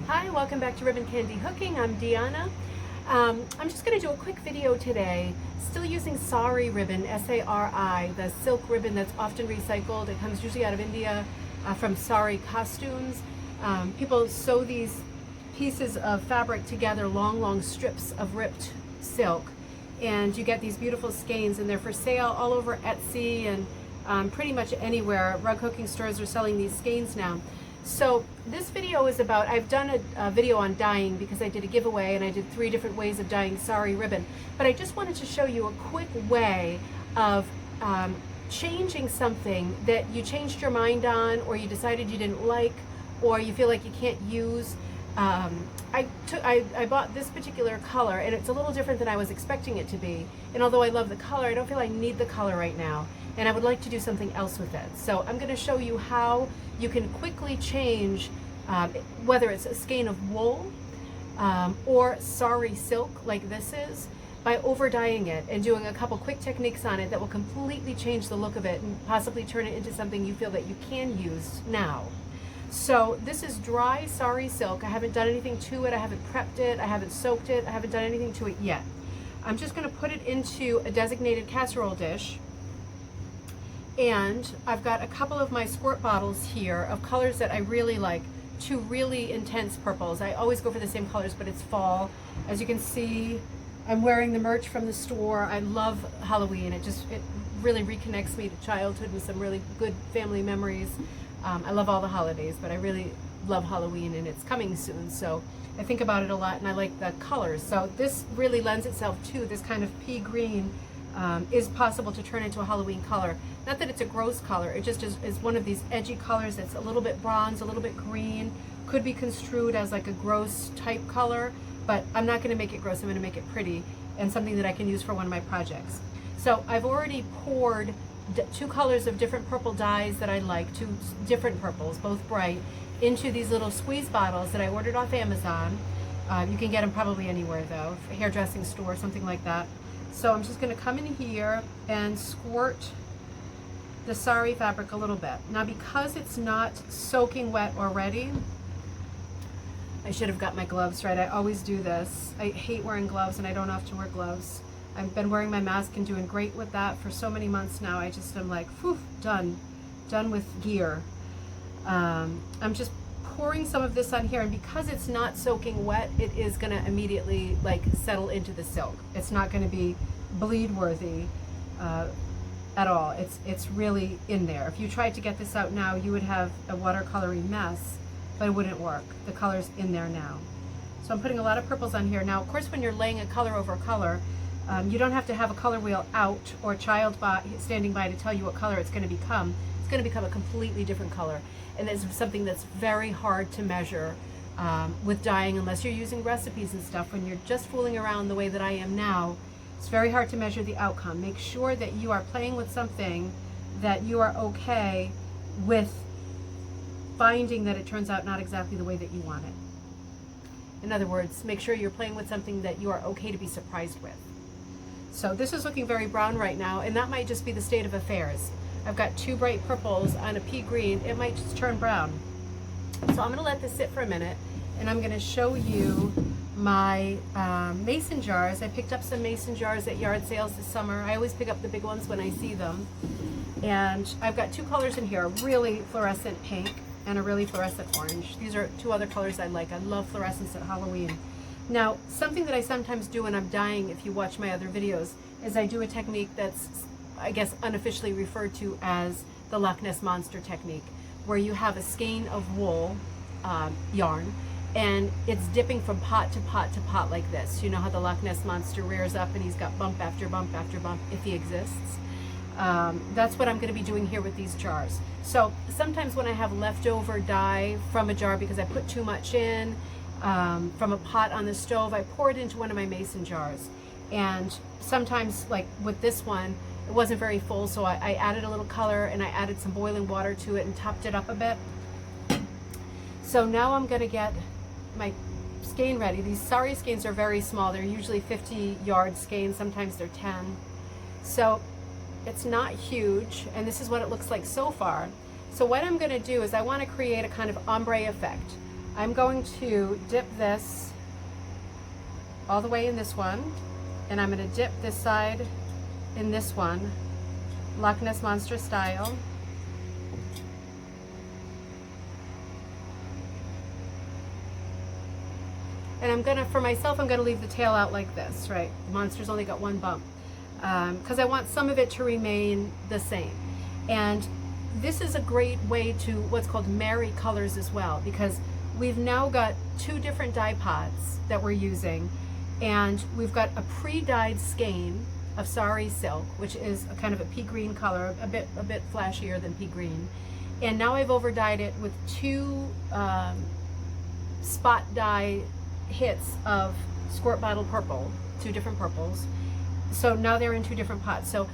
Hi, welcome back to Ribbon Candy Hooking. I'm Deanna. I'm just going to do a quick video today, still using Sari ribbon, S-A-R-I, the silk ribbon that's often recycled. It comes usually out of India from Sari costumes. People sew these pieces of fabric together, long strips of ripped silk, and you get these beautiful skeins, and they're for sale all over Etsy and pretty much anywhere. Rug hooking stores are selling these skeins now. So this video is about, I've done a video on dyeing because I did a giveaway and I did 3 different ways of dyeing Sari ribbon, but I just wanted to show you a quick way of changing something that you changed your mind on, or you decided you didn't like, or you feel like you can't use. I bought this particular color, and it's a little different than I was expecting it to be, and although I love the color, I don't feel I need the color right now, and I would like to do something else with it. So I'm going to show you how you can quickly change, whether it's a skein of wool or Sari silk like this is, by over dyeing it and doing a couple quick techniques on it that will completely change the look of it and possibly turn it into something you feel that you can use now. So this is dry Sari silk. I haven't done anything to it. I haven't prepped it. I haven't soaked it. I haven't done anything to it yet. I'm just going to put it into a designated casserole dish. And I've got a couple of my squirt bottles here of colors that I really like. 2 really intense purples. I always go for the same colors, but it's fall. As you can see, I'm wearing the merch from the store. I love Halloween. It really reconnects me to childhood and some really good family memories. I love all the holidays, but I really love Halloween, and it's coming soon, so I think about it a lot, and I like the colors. So this really lends itself to this kind of pea green. Is possible to turn into a Halloween color. Not that it's a gross color, it just is one of these edgy colors that's a little bit bronze, a little bit green, could be construed as like a gross type color, but I'm not going to make it gross. I'm going to make it pretty and something that I can use for one of my projects. So I've already poured 2 colors of different purple dyes that I like, 2 different purples, both bright, into these little squeeze bottles that I ordered off Amazon. You can get them probably anywhere though, a hairdressing store, something like that. So I'm just going to come in here and squirt the Sari fabric a little bit. Now, because it's not soaking wet already, I should have got my gloves right. I always do this. I hate wearing gloves, and I don't have to wear gloves. I've been wearing my mask and doing great with that for so many months now. I just am like, phew, done with gear. I'm just pouring some of this on here, and because it's not soaking wet, it is going to immediately like settle into the silk. It's not going to be bleed worthy at all. It's really in there. If you tried to get this out now, you would have a watercolory mess, but it wouldn't work. The color's in there now. So I'm putting a lot of purples on here. Now, of course, when you're laying a color over a color, you don't have to have a color wheel out or a child standing by to tell you what color it's going to become. It's going to become a completely different color. And it's something that's very hard to measure with dyeing, unless you're using recipes and stuff. When you're just fooling around the way that I am now, it's very hard to measure the outcome. Make sure that you are playing with something that you are okay with finding that it turns out not exactly the way that you want it. In other words, make sure you're playing with something that you are okay to be surprised with. So this is looking very brown right now, and that might just be the state of affairs. I've got 2 bright purples on a pea green. It might just turn brown. So I'm going to let this sit for a minute, and I'm going to show you my mason jars. I picked up some mason jars at yard sales this summer. I always pick up the big ones when I see them. And I've got 2 colors in here, a really fluorescent pink and a really fluorescent orange. These are 2 other colors I like. I love fluorescence at Halloween. Now, something that I sometimes do when I'm dyeing, if you watch my other videos, is I do a technique that's, I guess, unofficially referred to as the Loch Ness Monster technique, where you have a skein of wool yarn, and it's dipping from pot to pot to pot like this. You know how the Loch Ness Monster rears up and he's got bump after bump after bump, if he exists. That's what I'm going to be doing here with these jars. So sometimes when I have leftover dye from a jar because I put too much in, from a pot on the stove, I pour it into one of my mason jars. And sometimes, like with this one, it wasn't very full, so I added a little color, and I added some boiling water to it and topped it up a bit. So now I'm going to get my skein ready. These Sari skeins are very small. They're usually 50-yard skeins. Sometimes they're 10. So it's not huge, and this is what it looks like so far. So what I'm going to do is I want to create a kind of ombre effect. I'm going to dip this all the way in this one, and I'm going to dip this side in this one, Loch Ness Monster style. And I'm gonna, for myself, I'm gonna leave the tail out like this, right? The monster's only got one bump, because I want some of it to remain the same. And this is a great way to what's called marry colors as well, because we've now got two different dye pots that we're using, and we've got a pre-dyed skein of Sari silk, which is a kind of a pea green color, a bit flashier than pea green. And now I've over dyed it with two spot dye hits of squirt bottle purple, two different purples. So now they're in two different pots. So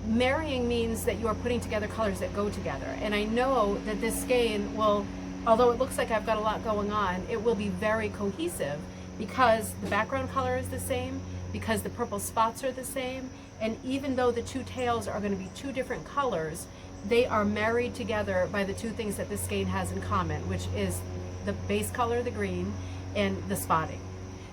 marrying means that you are putting together colors that go together. And I know that this skein will, although it looks like I've got a lot going on, it will be very cohesive because the background color is the same, because the purple spots are the same, and even though the two tails are going to be two different colors, they are married together by the two things that this skein has in common, which is the base color, the green, and the spotting.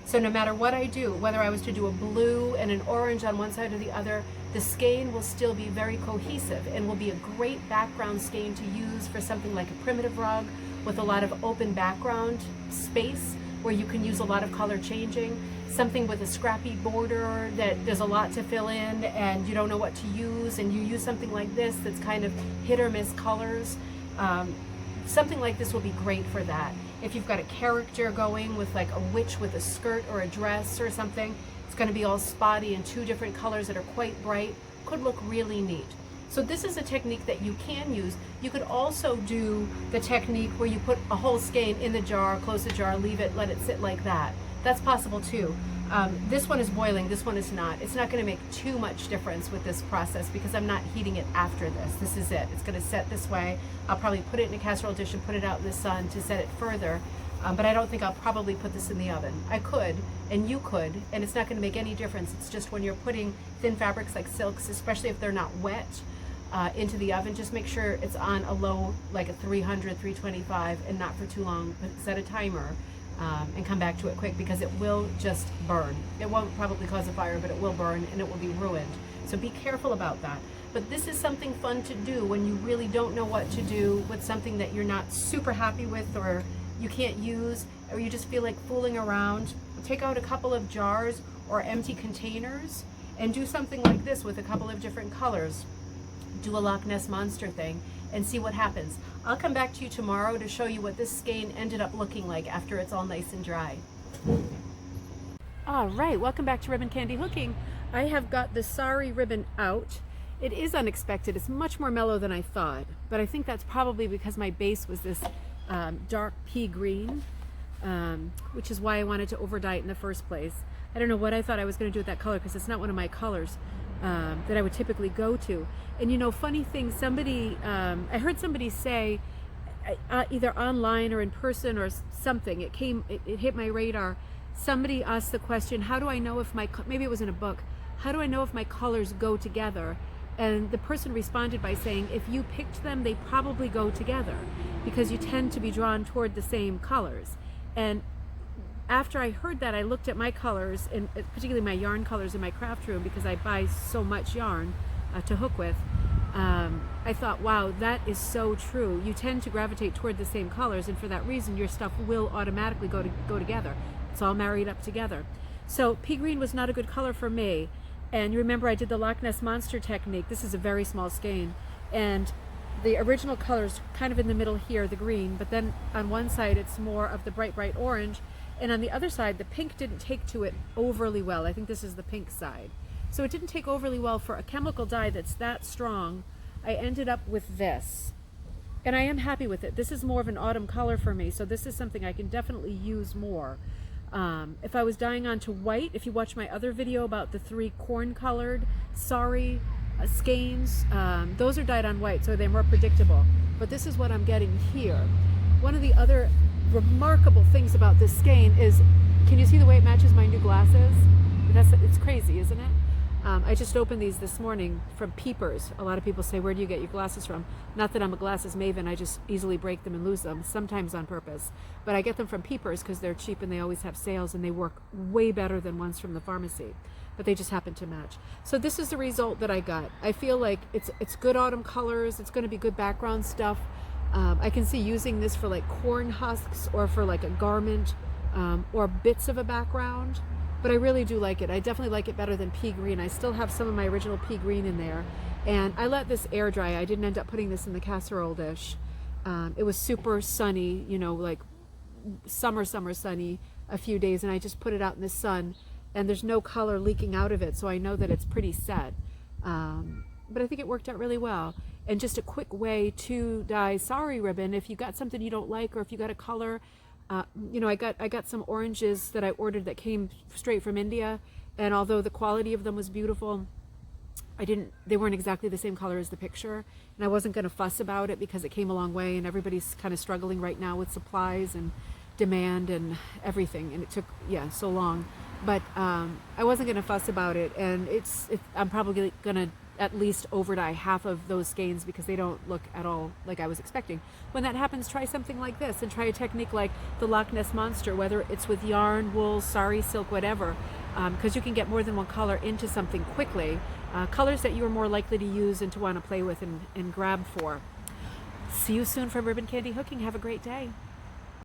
So no matter what I do, whether I was to do a blue and an orange on one side or the other, the skein will still be very cohesive and will be a great background skein to use for something like a primitive rug with a lot of open background space where you can use a lot of color changing, something with a scrappy border that there's a lot to fill in and you don't know what to use, and you use something like this that's kind of hit or miss colors. Something like this will be great for that. If you've got a character going with like a witch with a skirt or a dress or something, it's going to be all spotty in two different colors that are quite bright, could look really neat. So this is a technique that you can use. You could also do the technique where you put a whole skein in the jar, close the jar, leave it, let it sit like that. That's possible too. This one is boiling, this one is not. It's not going to make too much difference with this process because I'm not heating it after this. This is it. It's going to set this way. I'll probably put it in a casserole dish and put it out in the sun to set it further. But I don't think I'll probably put this in the oven. I could, and you could, and it's not going to make any difference. It's just when you're putting thin fabrics like silks, especially if they're not wet, into the oven, just make sure it's on a low, like a 300, 325, and not for too long, but set a timer. And come back to it quick because it will just burn. It won't probably cause a fire, but it will burn and it will be ruined. So be careful about that. But this is something fun to do when you really don't know what to do with something that you're not super happy with or you can't use, or you just feel like fooling around. Take out a couple of jars or empty containers and do something like this with a couple of different colors. Do a Loch Ness Monster thing and see what happens. I'll come back to you tomorrow to show you what this skein ended up looking like after it's all nice and dry. All right, welcome back to Ribbon Candy Hooking. I have got the Sari ribbon out. It is unexpected. It's much more mellow than I thought, but I think that's probably because my base was this dark pea green, which is why I wanted to over dye it in the first place. I don't know what I thought I was going to do with that color because it's not one of my colors that I would typically go to. And you know, funny thing, somebody, I heard somebody say, either online or in person or something, it hit my radar. Somebody asked the question, how do I know if maybe it was in a book, how do I know if my colors go together? And the person responded by saying, if you picked them, they probably go together because you tend to be drawn toward the same colors. And after I heard that, I looked at my colors, and particularly my yarn colors in my craft room because I buy so much yarn to hook with. I thought, wow, that is so true. You tend to gravitate toward the same colors, and for that reason, your stuff will automatically go together. It's all married up together. So pea green was not a good color for me. And you remember I did the Loch Ness Monster technique. This is a very small skein. And the original color's kind of in the middle here, the green, but then on one side it's more of the bright orange. And on the other side, the pink didn't take to it overly well. I think this is the pink side. So it didn't take overly well for a chemical dye that's that strong. I ended up with this. And I am happy with it. This is more of an autumn color for me, so this is something I can definitely use more. If I was dyeing onto white, if you watch my other video about the 3 corn-colored Sari skeins, those are dyed on white, so they're more predictable. But this is what I'm getting here. One of the other remarkable things about this skein is, can you see the way it matches my new glasses? It's crazy, isn't it? I just opened these this morning from Peepers. A lot of people say, where do you get your glasses from? Not that I'm a glasses maven, I just easily break them and lose them, sometimes on purpose. But I get them from Peepers because they're cheap and they always have sales, and they work way better than ones from the pharmacy. But they just happen to match. So this is the result that I got. I feel like it's good autumn colors. It's going to be good background stuff. I can see using this for like corn husks or for like a garment, or bits of a background. But I really do like it. I definitely like it better than pea green. I still have some of my original pea green in there. And I let this air dry. I didn't end up putting this in the casserole dish. It was super sunny, you know, like summer sunny a few days. And I just put it out in the sun. And there's no color leaking out of it. So I know that it's pretty set. But I think it worked out really well. And just a quick way to dye Sari ribbon, if you got something you don't like, or if you got a color, you know, I got some oranges that I ordered that came straight from India, and although the quality of them was beautiful, they weren't exactly the same color as the picture, and I wasn't going to fuss about it because it came a long way, and everybody's kind of struggling right now with supplies and demand and everything, and it took so long. But I wasn't going to fuss about it, and I'm probably going to at least over dye half of those skeins because they don't look at all like I was expecting. When that happens, try something like this and try a technique like the Loch Ness Monster, whether it's with yarn, wool, sari, silk, whatever, because you can get more than one color into something quickly, colors that you are more likely to use and to want to play with and grab for. See you soon from Ribbon Candy Hooking. Have a great day.